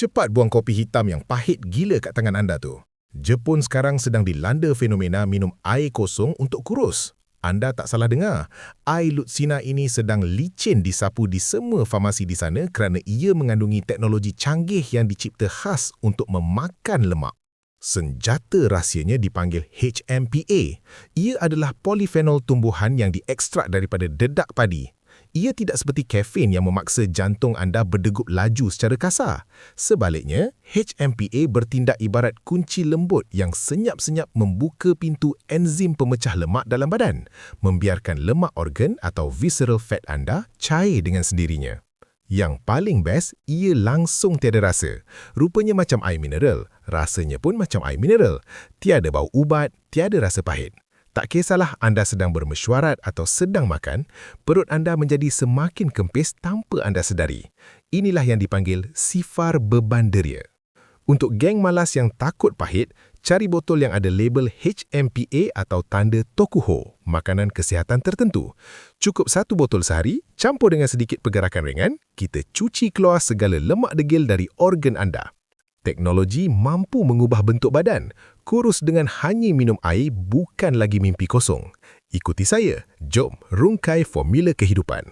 Cepat buang kopi hitam yang pahit gila kat tangan anda tu. Jepun sekarang sedang dilanda fenomena minum air kosong untuk kurus. Anda tak salah dengar. Air Lutsina ini sedang licin disapu di semua farmasi di sana kerana ia mengandungi teknologi canggih yang dicipta khas untuk memakan lemak. Senjata rahsianya dipanggil HMPA. Ia adalah polifenol tumbuhan yang diekstrak daripada dedak padi. Ia tidak seperti kafein yang memaksa jantung anda berdegup laju secara kasar. Sebaliknya, HMPA bertindak ibarat kunci lembut yang senyap-senyap membuka pintu enzim pemecah lemak dalam badan, membiarkan lemak organ atau visceral fat anda cair dengan sendirinya. Yang paling best, ia langsung tiada rasa. Rupanya macam air mineral, rasanya pun macam air mineral. Tiada bau ubat, tiada rasa pahit. Tak kisahlah anda sedang bermesyuarat atau sedang makan, perut anda menjadi semakin kempis tanpa anda sedari. Inilah yang dipanggil sifar beban deria. Untuk geng malas yang takut pahit, cari botol yang ada label HMPA atau tanda Tokuho, makanan kesihatan tertentu. Cukup 1 botol sehari, campur dengan sedikit pergerakan ringan, kita cuci keluar segala lemak degil dari organ anda. Teknologi mampu mengubah bentuk badan. Kurus dengan hanya minum air bukan lagi mimpi kosong. Ikuti saya. Jom rungkai formula kehidupan.